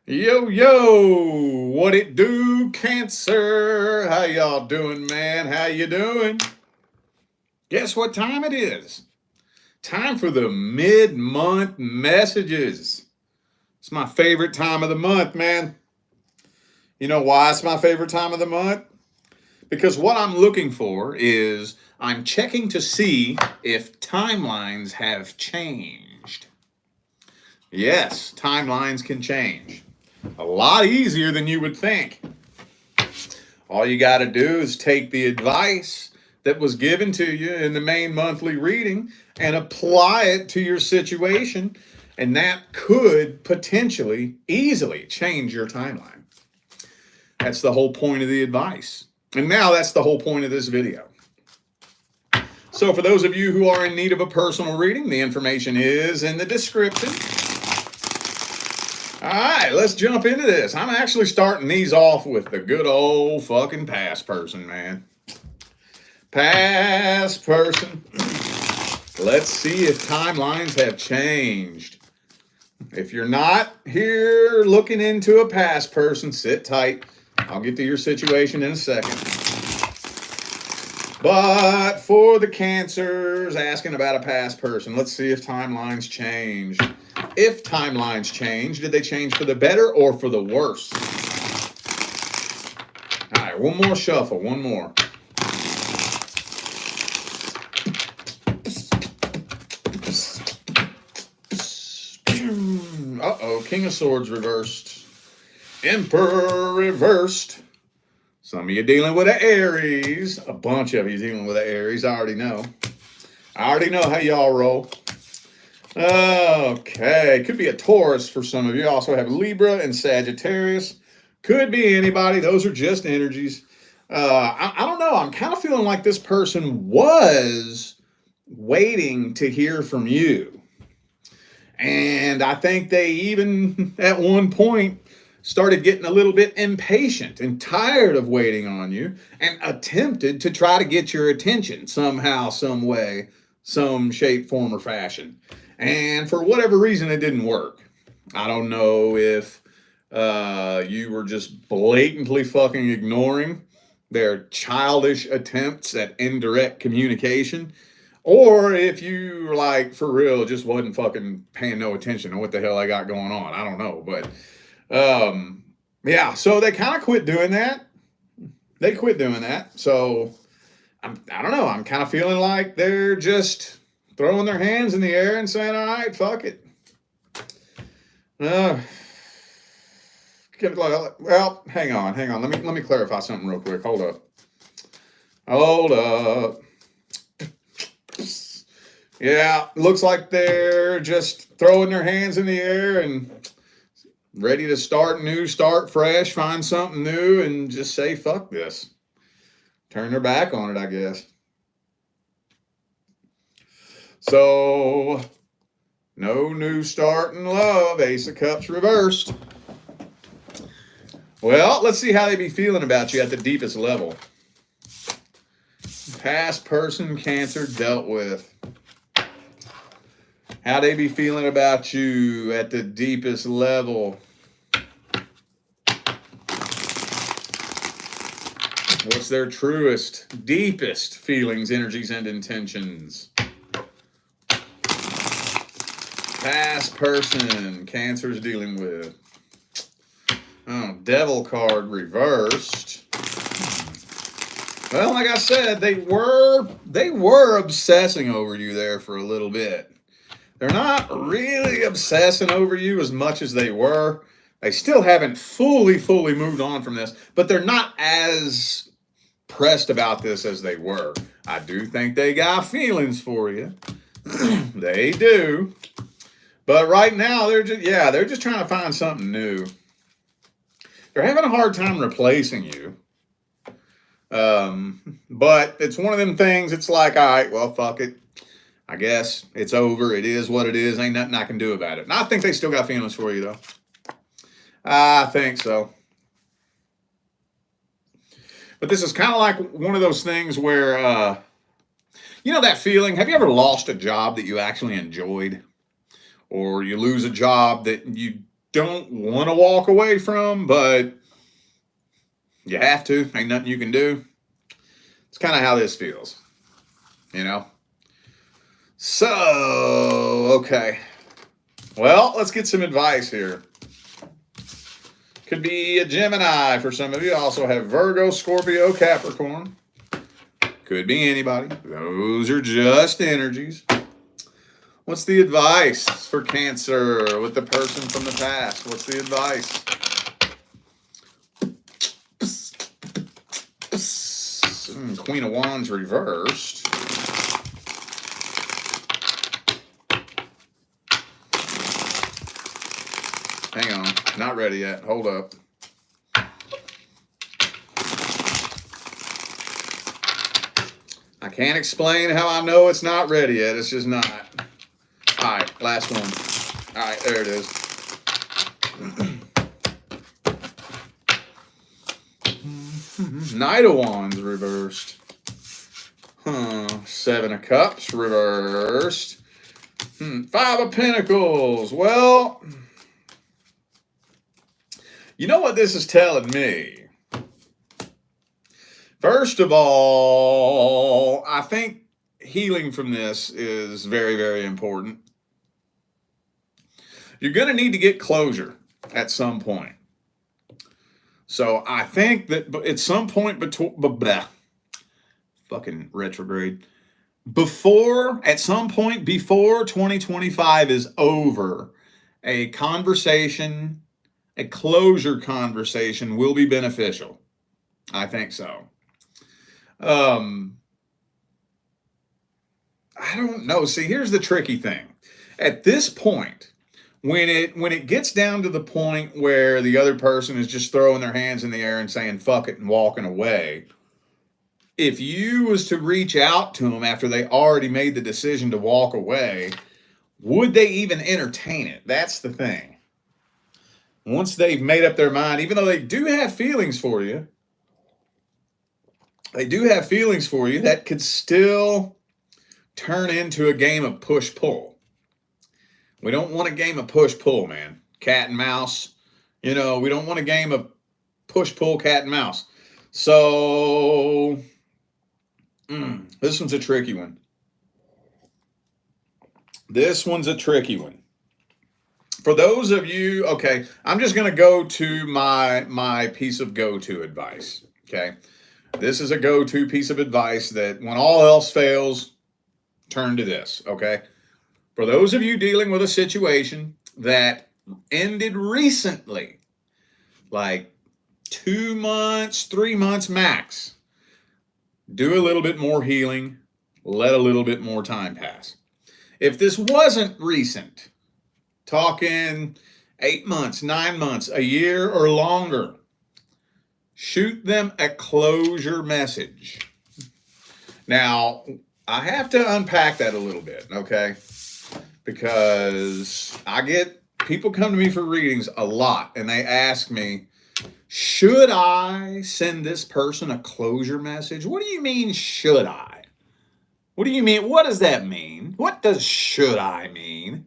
Yo, yo, what it do, Cancer? How y'all doing, man? How you doing? Guess what time it is? Time for the mid-month messages. It's my favorite time of the month, man. You know why it's my favorite time of the month? Because what I'm looking for is I'm checking to see if timelines have changed. Yes, timelines can change. A lot easier than you would think. All you got to do is take the advice that was given to you in the main monthly reading and apply it to your situation, and that could potentially easily change your timeline. That's the whole point of the advice. And now that's the whole point of this video. So for those of you who are in need of a personal reading, the information is in the description. All right, let's jump into this. I'm actually starting these off with the good old fucking past person, man. Past person. Let's see if timelines have changed. If you're not here looking into a past person, sit tight. I'll get to your situation in a second. But for the Cancers asking about a past person, let's see if timelines change. If timelines change, did they change for the better or for the worse? All right, one more shuffle, one more. Uh-oh, King of Swords reversed. Emperor reversed. Some of you dealing with an Aries. A bunch of you dealing with an Aries. I already know. I already know how y'all roll. Okay. Could be a Taurus for some of you. Also have Libra and Sagittarius. Could be anybody. Those are just energies. I don't know. I'm kind of feeling like this person was waiting to hear from you. And I think they even at one point started getting a little bit impatient and tired of waiting on you and attempted to try to get your attention somehow, some way, some shape, form, or fashion. And for whatever reason, it didn't work. I don't know if you were just blatantly fucking ignoring their childish attempts at indirect communication, or if you like for real just wasn't fucking paying no attention to what the hell I got going on. I don't know, but yeah, so they kind of quit doing that. They quit doing that. So I don't know. I'm kind of feeling like they're just throwing their hands in the air and saying, all right, fuck it. Well, hang on. Let me clarify something real quick. Hold up. Yeah, looks like they're just throwing their hands in the air and ready to start new, start fresh, find something new, and just say, fuck this. Turn their back on it, I guess. So, no new start in love. Ace of Cups reversed. Well, let's see how they be feeling about you at the deepest level. Past person, Cancer, dealt with. How they be feeling about you at the deepest level. What's their truest, deepest feelings, energies, and intentions? Past person, Cancer's dealing with. Oh, Devil card reversed. Well, like I said, they were obsessing over you there for a little bit. They're not really obsessing over you as much as they were. They still haven't fully moved on from this, but they're not as pressed about this as they were. I do think they got feelings for you. They do. But right now, they're just trying to find something new. They're having a hard time replacing you. But it's one of them things, it's like, all right, well, fuck it. I guess it's over. It is what it is. Ain't nothing I can do about it. And I think they still got feelings for you, though. I think so. But this is kind of like one of those things where, you know that feeling? Have you ever lost a job that you actually enjoyed? Or you lose a job that you don't want to walk away from, but you have to. Ain't nothing you can do. It's kind of how this feels, you know? So, okay. Well, let's get some advice here. Could be a Gemini for some of you. Also have Virgo, Scorpio, Capricorn. Could be anybody. Those are just energies. What's the advice for Cancer with the person from the past? What's the advice? Queen of Wands reversed. Hang on. Not ready yet. Hold up. I can't explain how I know it's not ready yet. It's just not. All right, last one. All right, there it is. Knight of Wands reversed. Seven of Cups reversed. Five of Pentacles. Well, you know what this is telling me? First of all, I think healing from this is very, very important. You're going to need to get closure at some point. So I think that at some point fucking retrograde. At some point before 2025 is over, a conversation, a closure conversation will be beneficial. I think so. I don't know. See, here's the tricky thing. At this point, when it gets down to the point where the other person is just throwing their hands in the air and saying fuck it and walking away, if you was to reach out to them after they already made the decision to walk away, would they even entertain it? That's the thing. Once they've made up their mind, even though they do have feelings for you, that could still turn into a game of push-pull. We don't want a game of push-pull, man. Cat and mouse. We don't want a game of push-pull, cat and mouse. So, this one's a tricky one. For those of you, okay, I'm just going to go to my piece of go-to advice, okay? This is a go-to piece of advice that when all else fails, turn to this, okay? For those of you dealing with a situation that ended recently, like 2 months, 3 months max, do a little bit more healing, let a little bit more time pass. If this wasn't recent, talking 8 months, 9 months, a year or longer, shoot them a closure message. Now, I have to unpack that a little bit, okay? Because I get people come to me for readings a lot and they ask me, should I send this person a closure message? What do you mean, should I? What do you mean? What does that mean? What does should I mean?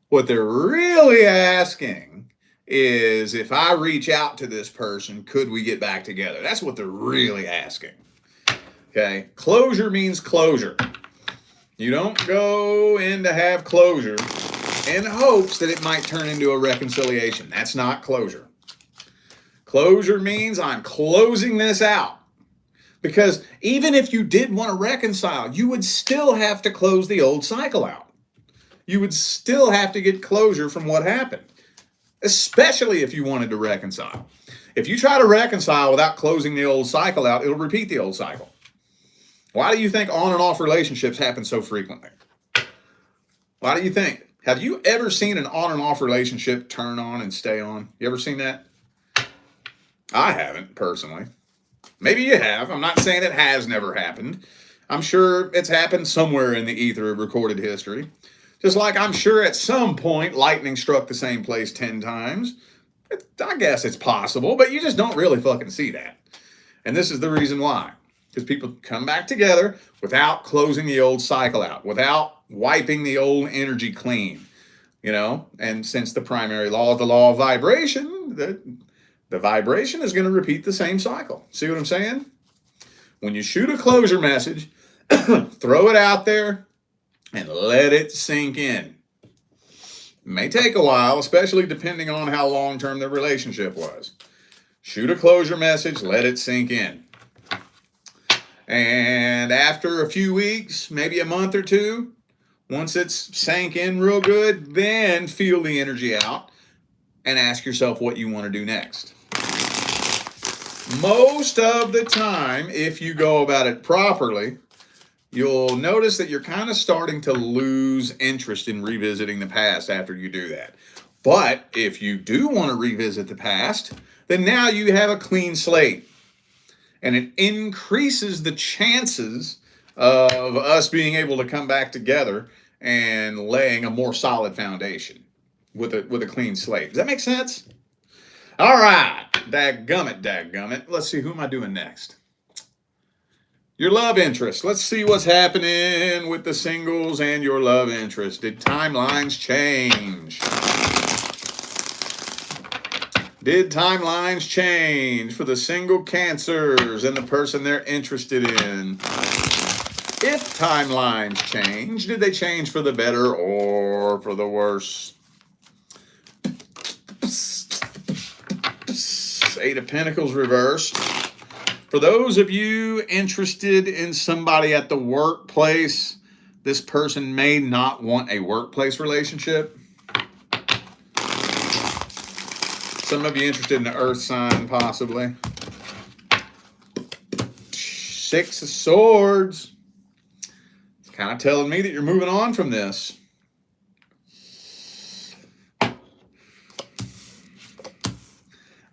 What they're really asking is, if I reach out to this person, could we get back together? That's what they're really asking. Okay, closure means closure. You don't go in to have closure in hopes that it might turn into a reconciliation. That's not closure. Closure means I'm closing this out. Because even if you did want to reconcile, you would still have to close the old cycle out. You would still have to get closure from what happened, especially if you wanted to reconcile. If you try to reconcile without closing the old cycle out, it'll repeat the old cycle. Why do you think on and off relationships happen so frequently? Why do you think? Have you ever seen an on and off relationship turn on and stay on? You ever seen that? I haven't, personally. Maybe you have. I'm not saying it has never happened. I'm sure it's happened somewhere in the ether of recorded history. Just like I'm sure at some point lightning struck the same place 10 times. I guess it's possible, but you just don't really fucking see that. And this is the reason why. Because people come back together without closing the old cycle out, without wiping the old energy clean. and since the primary law of the law of vibration, the vibration is going to repeat the same cycle. See what I'm saying? When you shoot a closure message, throw it out there and let it sink in. It may take a while, especially depending on how long-term the relationship was. Shoot a closure message, let it sink in. And after a few weeks, maybe a month or two, once it's sank in real good, then feel the energy out and ask yourself what you want to do next. Most of the time, if you go about it properly, you'll notice that you're kind of starting to lose interest in revisiting the past after you do that. But if you do want to revisit the past, then now you have a clean slate. And it increases the chances of us being able to come back together and laying a more solid foundation with a clean slate. Does that make sense? All right. Dadgummit. Let's see, who am I doing next? Your love interest. Let's see what's happening with the singles and your love interest. Did timelines change? Did timelines change for the single Cancers and the person they're interested in? If timelines change, did they change for the better or for the worse? Eight of Pentacles reversed. For those of you interested in somebody at the workplace, this person may not want a workplace relationship. Some of you interested in the earth sign, possibly. Six of Swords. It's kind of telling me that you're moving on from this.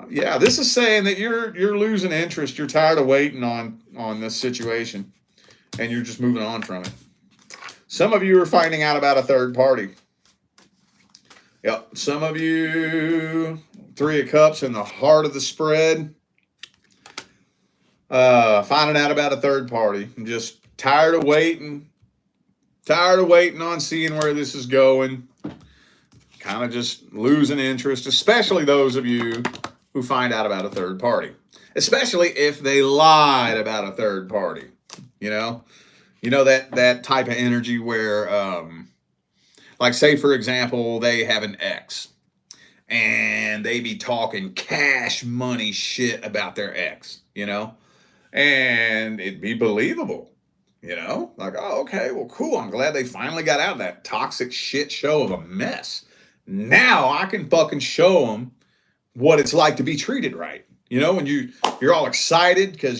Yeah, this is saying that you're losing interest. You're tired of waiting on this situation, and you're just moving on from it. Some of you are finding out about a third party. Yep, some of you, Three of Cups in the heart of the spread, finding out about a third party. I'm just tired of waiting on seeing where this is going. Kind of just losing interest, especially those of you who find out about a third party, especially if they lied about a third party. You know that type of energy where, like, say for example, they have an ex and they be talking cash money shit about their ex, and it'd be believable, like, oh, okay, well, cool. I'm glad they finally got out of that toxic shit show of a mess. Now I can fucking show them what it's like to be treated right. When you're all excited because,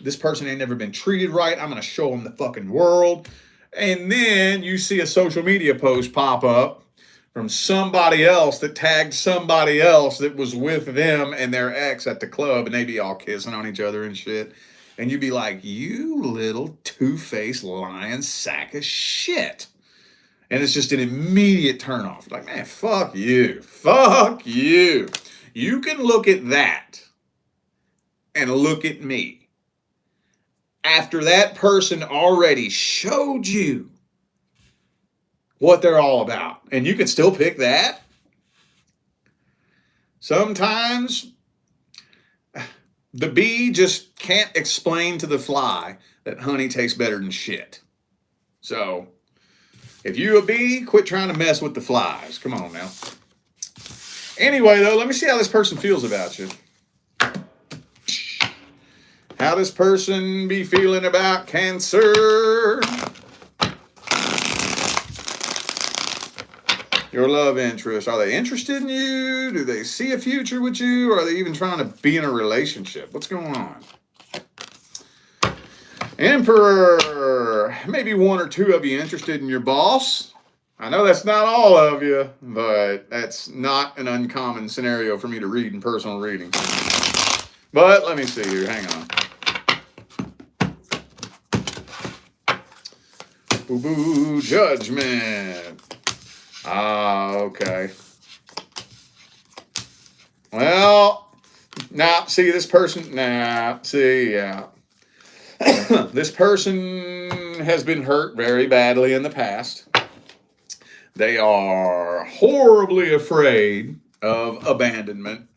this person ain't never been treated right. I'm going to show them the fucking world. And then you see a social media post pop up from somebody else that tagged somebody else that was with them and their ex at the club, and they be all kissing on each other and shit. And you'd be like, you little two-faced lying sack of shit. And it's just an immediate turnoff. Like, man, fuck you. Fuck you. You can look at that and look at me after that person already showed you what they're all about. And you can still pick that. Sometimes the bee just can't explain to the fly that honey tastes better than shit. So if you a bee, quit trying to mess with the flies. Come on now. Anyway, though, let me see how this person feels about you. How this person be feeling about Cancer? Your love interest. Are they interested in you? Do they see a future with you? Or are they even trying to be in a relationship? What's going on? Emperor. Maybe one or two of you interested in your boss. I know that's not all of you, but that's not an uncommon scenario for me to read in personal readings. But let me see here. Hang on. Boo-boo, Judgment. Ah, okay. Well, see this person. Yeah. This person has been hurt very badly in the past. They are horribly afraid of abandonment.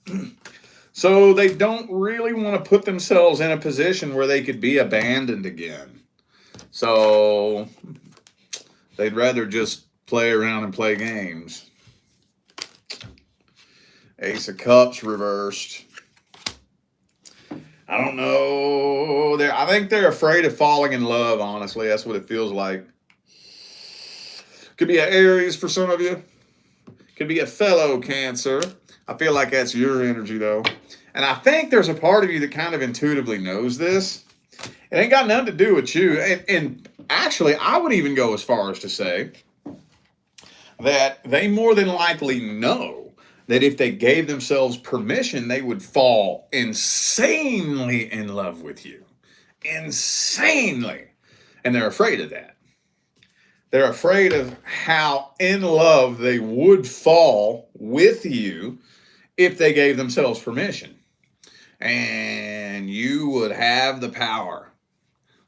So they don't really want to put themselves in a position where they could be abandoned again. So they'd rather just play around and play games. Ace of Cups reversed. I don't know. I think they're afraid of falling in love, honestly. That's what it feels like. Could be an Aries for some of you. Could be a fellow Cancer. I feel like that's your energy, though. And I think there's a part of you that kind of intuitively knows this. It ain't got nothing to do with you. And actually, I would even go as far as to say that they more than likely know that if they gave themselves permission, they would fall insanely in love with you. Insanely. And they're afraid of that. They're afraid of how in love they would fall with you if they gave themselves permission. And you would have the power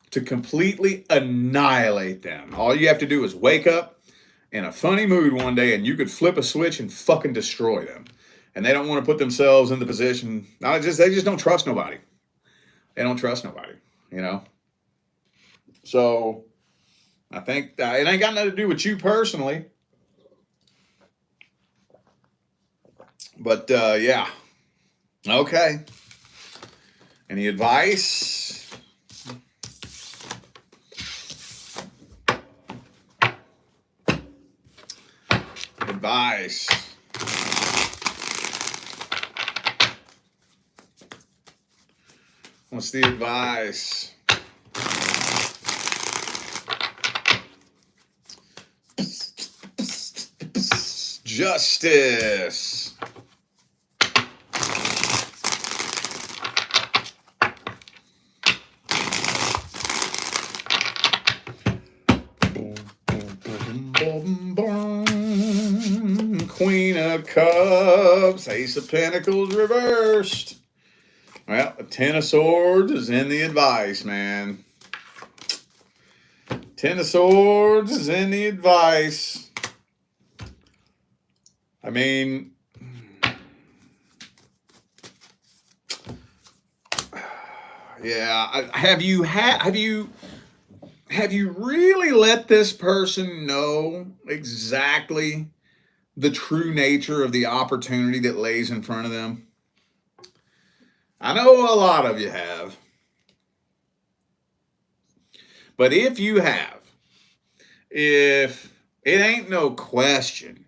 to completely annihilate them. All you have to do is wake up in a funny mood one day and you could flip a switch and fucking destroy them. And they don't want to put themselves in the position. They just don't trust nobody. They don't trust nobody, you know? So I think it ain't got nothing to do with you personally. But yeah. Okay. Any advice? Advice. What's the advice? Justice. Queen of Cups, Ace of Pentacles reversed. Well, the Ten of Swords is in the advice, man. Ten of Swords is in the advice. I mean, yeah. Have you really let this person know exactly the true nature of the opportunity that lays in front of them? I know a lot of you have. But if you have, if it ain't no question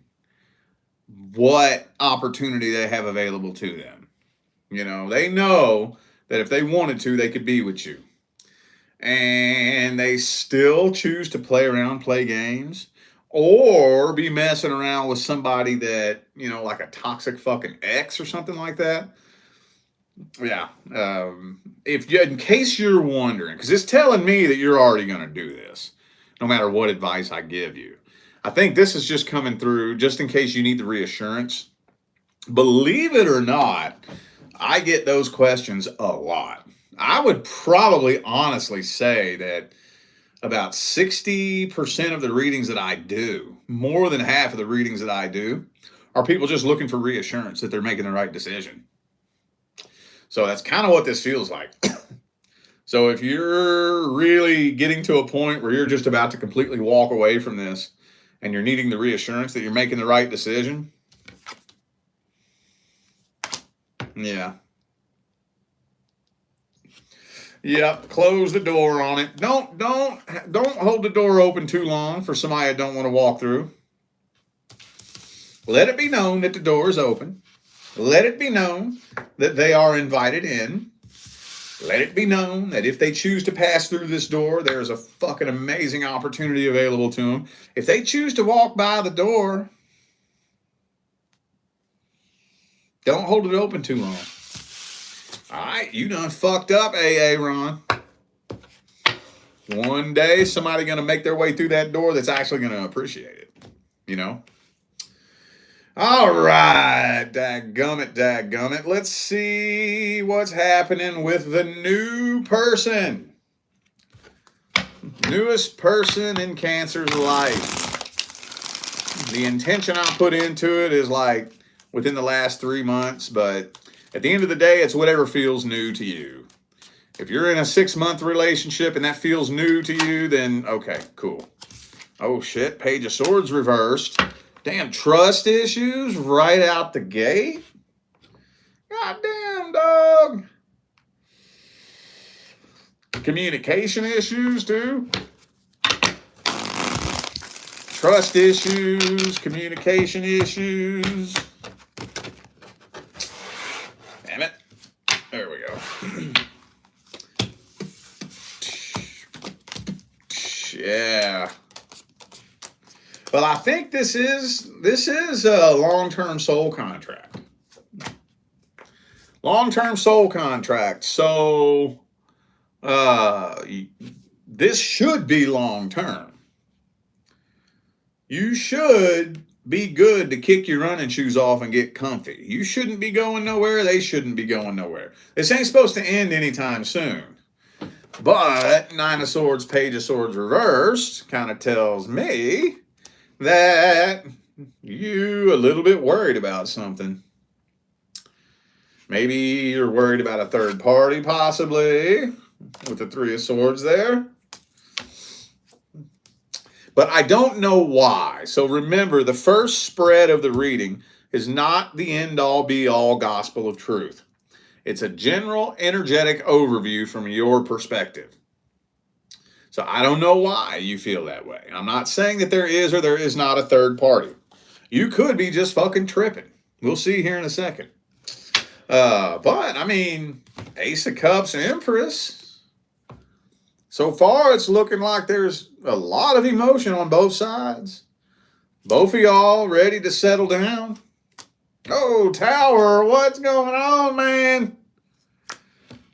what opportunity they have available to them, you know, they know that if they wanted to, they could be with you. And they still choose to play around, play games, or be messing around with somebody that, you know, like a toxic fucking ex or something like that. Yeah. In case you're wondering, because it's telling me that you're already going to do this, no matter what advice I give you. I think this is just coming through just in case you need the reassurance. Believe it or not, I get those questions a lot. I would probably honestly say that about 60% of the readings that I do, more than half of the readings that I do, are people just looking for reassurance that they're making the right decision. So that's kind of what this feels like. So if you're really getting to a point where you're just about to completely walk away from this and you're needing the reassurance that you're making the right decision, yeah. Yep, close the door on it. Don't hold the door open too long for somebody that don't want to walk through. Let it be known that the door is open. Let it be known that they are invited in. Let it be known that if they choose to pass through this door, there's a fucking amazing opportunity available to them. If they choose to walk by the door, don't hold it open too long. All right, you done fucked up, AA Ron. One day, somebody going to make their way through that door that's actually going to appreciate it, you know? All right, dadgummit. Let's see what's happening with the new person. Newest person in Cancer's life. The intention I put into it is like within the last 3 months, but at the end of the day, it's whatever feels new to you. If you're in a 6-month relationship and that feels new to you, then okay, cool. Oh shit, Page of Swords reversed. Damn, trust issues right out the gate. God damn, dog. Communication issues too. Trust issues, communication issues. Damn it. There we go. Yeah. But I think this is a long-term soul contract. Long-term soul contract. So this should be long-term. You should be good to kick your running shoes off and get comfy. You shouldn't be going nowhere. They shouldn't be going nowhere. This ain't supposed to end anytime soon. But Nine of Swords, Page of Swords reversed kind of tells me that you a little bit worried about something. Maybe you're worried about a third party, possibly, with the Three of Swords there. But I don't know why. So remember, the first spread of the reading is not the end-all, be-all gospel of truth. It's a general energetic overview from your perspective. So I don't know why you feel that way. I'm not saying that there is or there is not a third party. You could be just fucking tripping. We'll see here in a second. But, I mean, Ace of Cups and Empress. So far, it's looking like there's a lot of emotion on both sides. Both of y'all ready to settle down. Oh, Tower, what's going on, man?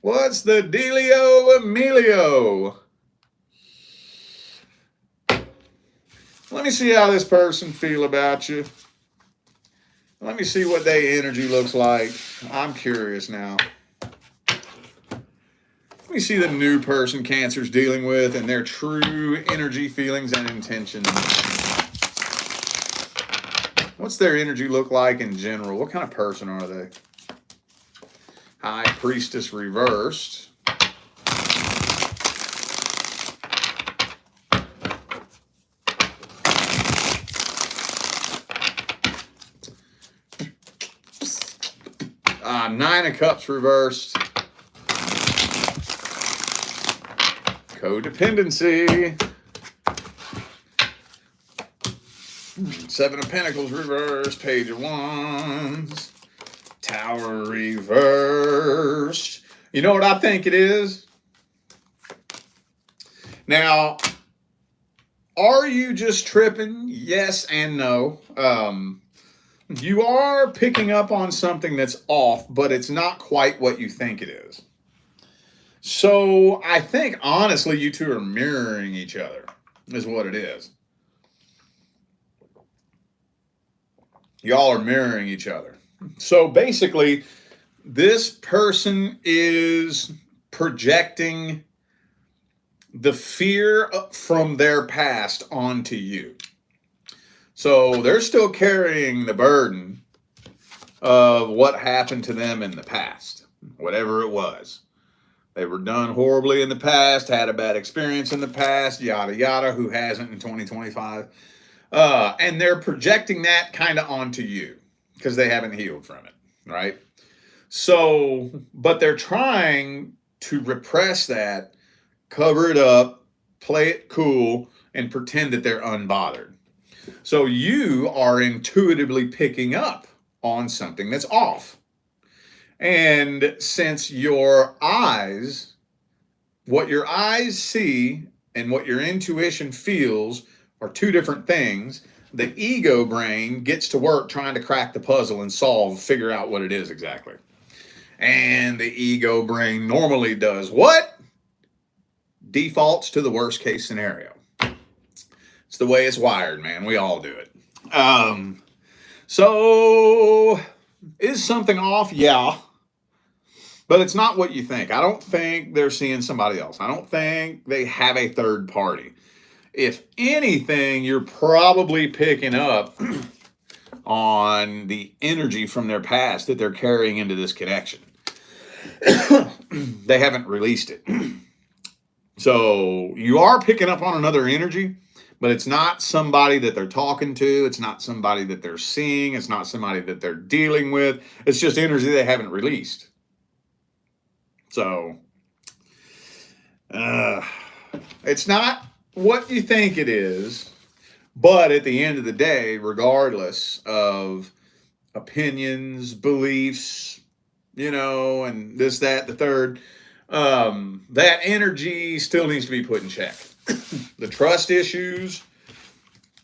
What's the dealio, Emilio? Let me see how this person feel about you. Let me see what their energy looks like. I'm curious now. Let me see the new person Cancer's dealing with and their true energy, feelings, and intentions. What's their energy look like in general? What kind of person are they? High Priestess reversed. Nine of Cups reversed. Codependency. Seven of Pentacles reversed. Page of Wands. Tower reversed. You know what I think it is? Now, are you just tripping? Yes and no. You are picking up on something that's off, but it's not quite what you think it is. So I think, honestly, you two are mirroring each other, is what it is. Y'all are mirroring each other. So basically, this person is projecting the fear from their past onto you. So they're still carrying the burden of what happened to them in the past, whatever it was. They were done horribly in the past, had a bad experience in the past, yada, yada, who hasn't in 2025. And they're projecting that kind of onto you because they haven't healed from it, right? So, but they're trying to repress that, cover it up, play it cool, and pretend that they're unbothered. So you are intuitively picking up on something that's off. And since your eyes, what your eyes see and what your intuition feels are two different things, the ego brain gets to work trying to crack the puzzle and figure out what it is exactly. And the ego brain normally does what? Defaults to the worst case scenario. It's the way it's wired, man. We all do it. So is something off? Yeah. But it's not what you think. I don't think they're seeing somebody else. I don't think they have a third party. if anything, you're probably picking up on the energy from their past that they're carrying into this connection. They haven't released it. So you are picking up on another energy, but it's not somebody that they're talking to. It's not somebody that they're seeing. It's not somebody that they're dealing with. It's just energy they haven't released. So it's not what you think it is, but at the end of the day, regardless of opinions, beliefs, and this, that, the third, that energy still needs to be put in check. The trust issues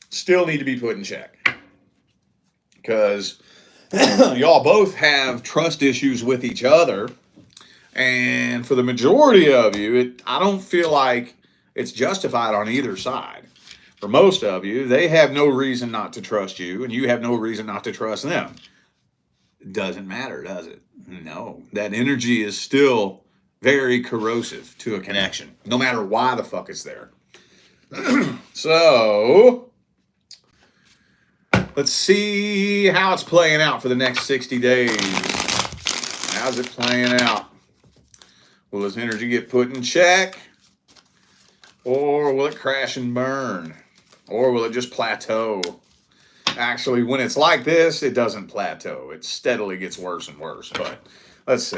still need to be put in check, because y'all both have trust issues with each other. And for the majority of you, I don't feel like it's justified on either side. For most of you, they have no reason not to trust you, and you have no reason not to trust them. It doesn't matter, does it? No. That energy is still very corrosive to a connection, no matter why the fuck it's there. So, let's see how it's playing out for the next 60 days. How's it playing out? Will this energy get put in check? Or will it crash and burn? Or will it just plateau? Actually, when it's like this, it doesn't plateau. It steadily gets worse and worse. But let's see.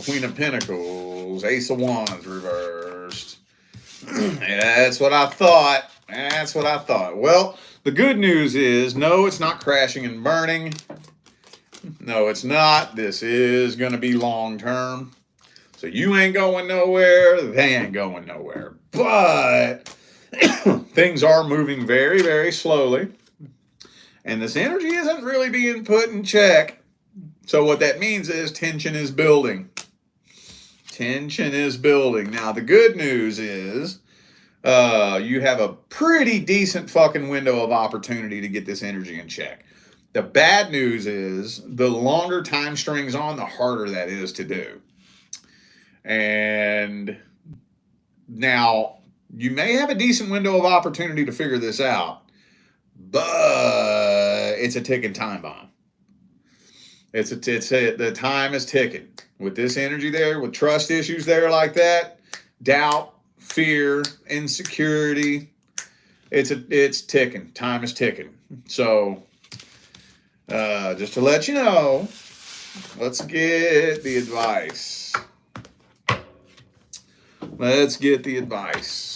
Queen of Pentacles, Ace of Wands reversed. Yeah, that's what I thought. That's what I thought. Well, the good news is, no, it's not crashing and burning. No, it's not. This is going to be long term. So you ain't going nowhere. They ain't going nowhere. But things are moving very, very slowly. And this energy isn't really being put in check. So what that means is tension is building. Tension is building. Now, the good news is you have a pretty decent fucking window of opportunity to get this energy in check. The bad news is the longer time strings on, the harder that is to do. And now you may have a decent window of opportunity to figure this out, but it's a ticking time bomb. The time is ticking. With this energy there, with trust issues there like that, doubt, fear, insecurity, it's ticking. Time is ticking. So, just to let you know, let's get the advice. Let's get the advice.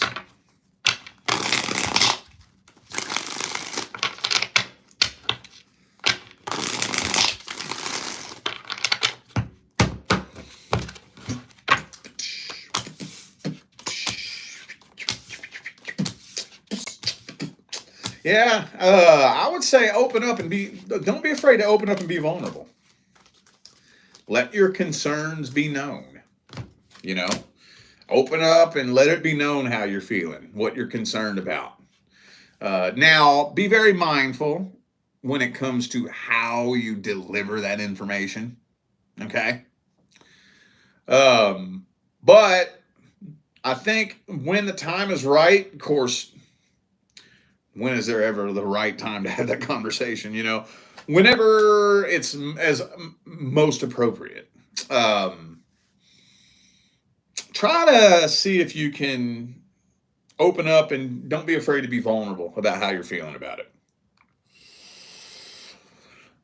Yeah, I would say open up and don't be afraid to open up and be vulnerable. Let your concerns be known, Open up and let it be known how you're feeling, what you're concerned about. Now, be very mindful when it comes to how you deliver that information, okay? But I think when the time is right, of course, when is there ever the right time to have that conversation? Whenever it's as most appropriate. Try to see if you can open up and don't be afraid to be vulnerable about how you're feeling about it.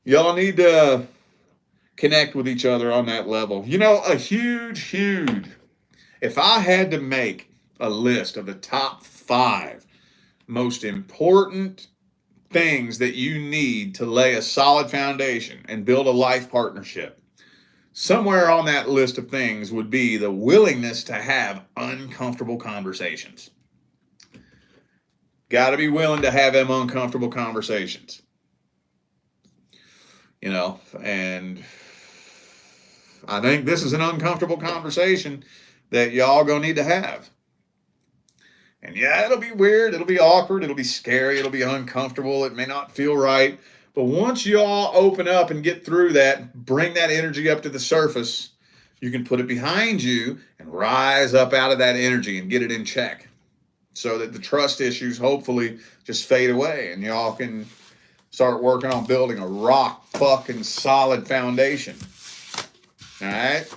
Y'all need to connect with each other on that level. A huge, if I had to make a list of the top 5 most important things that you need to lay a solid foundation and build a life partnership, somewhere on that list of things would be the willingness to have uncomfortable conversations. Got to be willing to have them uncomfortable conversations. And I think this is an uncomfortable conversation that y'all gonna need to have. And yeah, it'll be weird, it'll be awkward, it'll be scary, it'll be uncomfortable, it may not feel right, But once y'all open up and get through that, bring that energy up to the surface, you can put it behind you and rise up out of that energy and get it in check so that the trust issues hopefully just fade away and y'all can start working on building a rock fucking solid foundation. All right?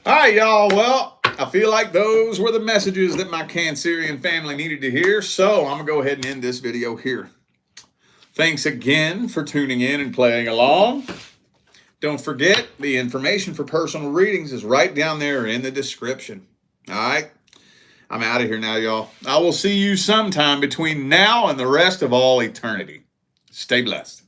All right, y'all. Well, I feel like those were the messages that my Cancerian family needed to hear, so I'm going to go ahead and end this video here. Thanks again for tuning in and playing along. Don't forget, the information for personal readings is right down there in the description. All right? I'm out of here now, y'all. I will see you sometime between now and the rest of all eternity. Stay blessed.